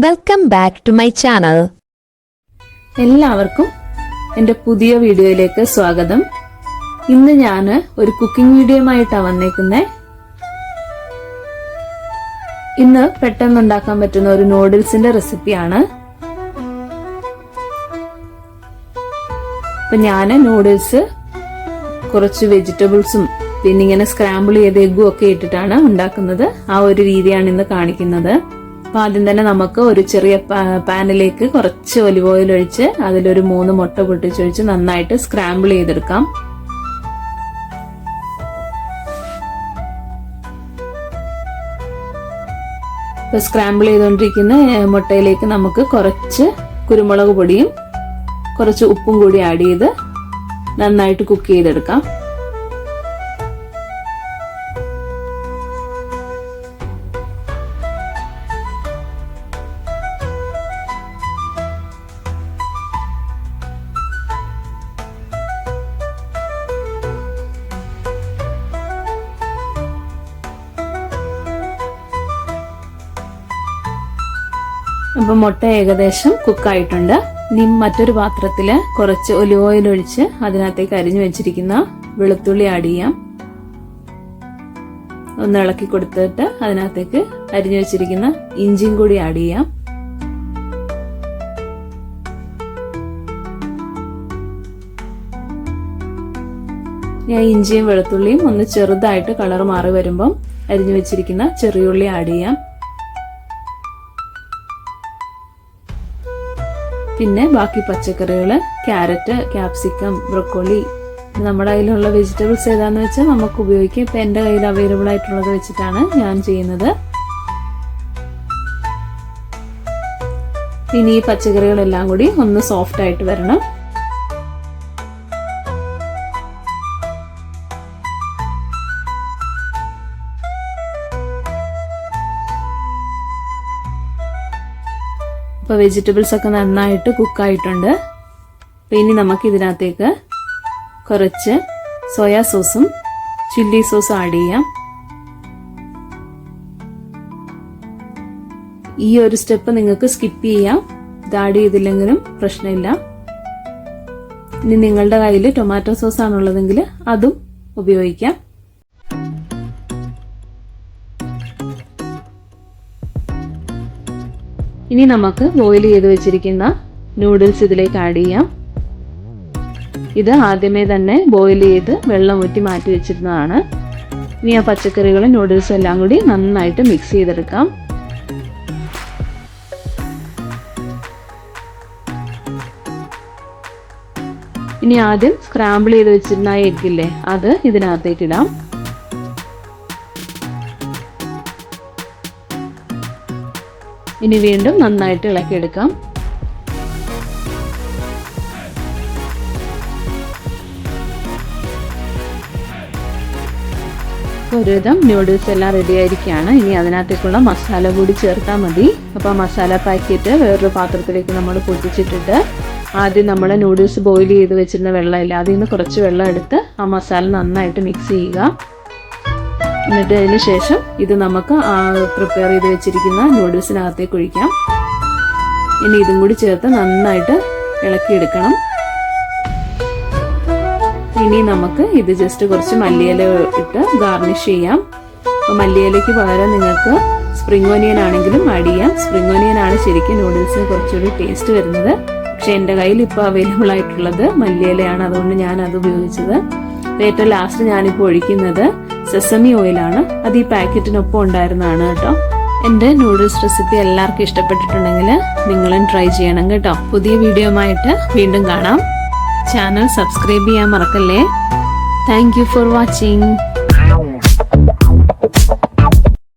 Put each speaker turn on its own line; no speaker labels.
Welcome back to my channel.
എല്ലാവർക്കും എൻ്റെ പുതിയ വീഡിയോയിലേക്ക് സ്വാഗതം. ഇന്ന് ഞാൻ ഒരു കുക്കിംഗ് വീഡിയോയുമായിട്ടാണ് വന്നേക്കുന്നത്. ഇന്ന് പെട്ടെന്ന് ഉണ്ടാക്കാൻ പറ്റുന്ന ഒരു നൂഡിൽസിന്റെ റെസിപ്പിയാണ്. അപ്പൊ ഞാൻ നൂഡിൽസ് കുറച്ച് വെജിറ്റബിൾസും പിന്നെ ഇങ്ങനെ സ്ക്രാമ്പിൾ ചെയ്ത എഗ്ഗും ഒക്കെ ഇട്ടിട്ടാണ് ഉണ്ടാക്കുന്നത്. ആ ഒരു രീതിയാണ് ഇന്ന് കാണിക്കുന്നത്. അപ്പൊ ആദ്യം തന്നെ നമുക്ക് ഒരു ചെറിയ പാനിലേക്ക് കുറച്ച് ഒലിവ് ഓയിൽ ഒഴിച്ച് അതിലൊരു 3 മുട്ട പൊട്ടിച്ചൊഴിച്ച് നന്നായിട്ട് സ്ക്രാമ്പിൾ ചെയ്തെടുക്കാം. ഇപ്പൊ സ്ക്രാമ്പിൾ ചെയ്തുകൊണ്ടിരിക്കുന്ന മുട്ടയിലേക്ക് നമുക്ക് കുറച്ച് കുരുമുളക് പൊടിയും കുറച്ച് ഉപ്പും കൂടി ആഡ് ചെയ്ത് നന്നായിട്ട് കുക്ക് ചെയ്തെടുക്കാം. അപ്പൊ മുട്ട ഏകദേശം കുക്കായിട്ടുണ്ട്. ഇനി മറ്റൊരു പാത്രത്തില് കുറച്ച് ഒലിവ് ഓയിൽ ഒഴിച്ച് അതിനകത്തേക്ക് അരിഞ്ഞു വെച്ചിരിക്കുന്ന വെളുത്തുള്ളി ആഡ് ചെയ്യാം. ഒന്ന് ഇളക്കി കൊടുത്തിട്ട് അതിനകത്തേക്ക് അരിഞ്ഞു വെച്ചിരിക്കുന്ന ഇഞ്ചിയും കൂടി ആഡ് ചെയ്യാം. ഞാൻ ഇഞ്ചിയും വെളുത്തുള്ളിയും ഒന്ന് ചെറുതായിട്ട് കളർ മാറി വരുമ്പം അരിഞ്ഞു വെച്ചിരിക്കുന്ന ചെറിയുള്ളി ആഡ് ചെയ്യാം. പിന്നെ ബാക്കി പച്ചക്കറികൾ ക്യാരറ്റ്, ക്യാപ്സിക്കം, ബ്രൊക്കോളി, നമ്മുടെ കയ്യിലുള്ള വെജിറ്റബിൾസ് ഏതാന്ന് വെച്ചാൽ നമുക്ക് ഉപയോഗിക്കാം. ഇപ്പം എൻ്റെ കയ്യിൽ അവൈലബിൾ ആയിട്ടുള്ളത് വെച്ചിട്ടാണ് ഞാൻ ചെയ്യുന്നത്. ഇനി ഈ പച്ചക്കറികളെല്ലാം കൂടി ഒന്ന് സോഫ്റ്റ് ആയിട്ട് വരണം. ഇപ്പോൾ വെജിറ്റബിൾസ് ഒക്കെ നന്നായിട്ട് കുക്കായിട്ടുണ്ട്. അപ്പോൾ ഇനി നമുക്ക് ഇതിനകത്തേക്ക് കുറച്ച് സോയാ സോസും ചില്ലി സോസും ആഡ് ചെയ്യാം. ഈ ഒരു സ്റ്റെപ്പ് നിങ്ങൾക്ക് സ്കിപ്പ് ചെയ്യാം, ഇത് ആഡ് ചെയ്തില്ലെങ്കിലും പ്രശ്നമില്ല. ഇനി നിങ്ങളുടെ കയ്യിൽ ടൊമാറ്റോ സോസ് ആണുള്ളതെങ്കിൽ അതും ഉപയോഗിക്കാം. ഇനി നമുക്ക് ബോയിൽ ചെയ്ത് വെച്ചിരിക്കുന്ന നൂഡിൽസ് ഇതിലേക്ക് ആഡ് ചെയ്യാം. ഇത് ആദ്യമേ തന്നെ ബോയിൽ ചെയ്ത് വെള്ളം ഊറ്റി മാറ്റി വെച്ചിരുന്നതാണ്. ഇനി ആ പച്ചക്കറികളും നൂഡിൽസും എല്ലാം കൂടി നന്നായിട്ട് മിക്സ് ചെയ്തെടുക്കാം. ഇനി ആദ്യം സ്ക്രാമ്പിൾ ചെയ്ത് വെച്ചിരുന്ന എഗ്ഗില്ലേ, അത് ഇതിനകത്തേക്ക് ഇടാം. ഇനി വീണ്ടും നന്നായിട്ട് ഇളക്കിയെടുക്കാം. ഒരുവിധം നൂഡിൽസ് എല്ലാം റെഡി ആയിരിക്കുകയാണ്. ഇനി അതിനകത്തേക്കുള്ള മസാല കൂടി ചേർത്താൽ മതി. അപ്പോൾ മസാല പാക്കറ്റ് വേറൊരു പാത്രത്തിലേക്ക് നമ്മൾ പൊട്ടിച്ചിട്ടിട്ട് ആദ്യം നമ്മൾ നൂഡിൽസ് ബോയിൽ ചെയ്ത് വെച്ചിരുന്ന വെള്ളമില്ല, അതിൽ നിന്ന് കുറച്ച് വെള്ളം എടുത്ത് ആ മസാല നന്നായിട്ട് മിക്സ് ചെയ്യുക. എന്നിട്ട് അതിന് ശേഷം ഇത് നമുക്ക് പ്രിപ്പയർ ചെയ്ത് വെച്ചിരിക്കുന്ന നൂഡിൽസിനകത്തേക്ക് ഒഴിക്കാം. ഇനി ഇതും കൂടി ചേർത്ത് നന്നായിട്ട് ഇളക്കിയെടുക്കണം. ഇനി നമുക്ക് ഇത് ജസ്റ്റ് കുറച്ച് മല്ലിയില ഇട്ട് ഗാർണിഷ് ചെയ്യാം. അപ്പോൾ മല്ലിയിലയ്ക്ക് പകരം നിങ്ങൾക്ക് സ്പ്രിംഗ് ഓനിയൻ ആണെങ്കിലും ആഡ് ചെയ്യാം. സ്പ്രിംഗ് ഓനിയൻ ആണ് ശരിക്കും നൂഡിൽസിന് കുറച്ചുകൂടി ടേസ്റ്റ് വരുന്നത്. പക്ഷെ എൻ്റെ കയ്യിൽ ഇപ്പോൾ അവൈലബിൾ ആയിട്ടുള്ളത് മല്ലിയിലയാണ്, അതുകൊണ്ട് ഞാൻ അത് ഉപയോഗിച്ചത്. ഏറ്റവും ലാസ്റ്റ് ഞാനിപ്പോൾ ഒഴിക്കുന്നത് സെസമി ഓയിലാണ്. അത് ഈ പാക്കറ്റിനൊപ്പം ഉണ്ടായിരുന്നതാണ് കേട്ടോ. എൻ്റെ നൂഡിൽസ് റെസിപ്പി എല്ലാവർക്കും ഇഷ്ടപ്പെട്ടിട്ടുണ്ടെങ്കിൽ നിങ്ങളും ട്രൈ ചെയ്യണം കേട്ടോ. പുതിയ വീഡിയോയുമായിട്ട് വീണ്ടും കാണാം. ചാനൽ സബ്സ്ക്രൈബ് ചെയ്യാൻ മറക്കല്ലേ. Thank you for watching.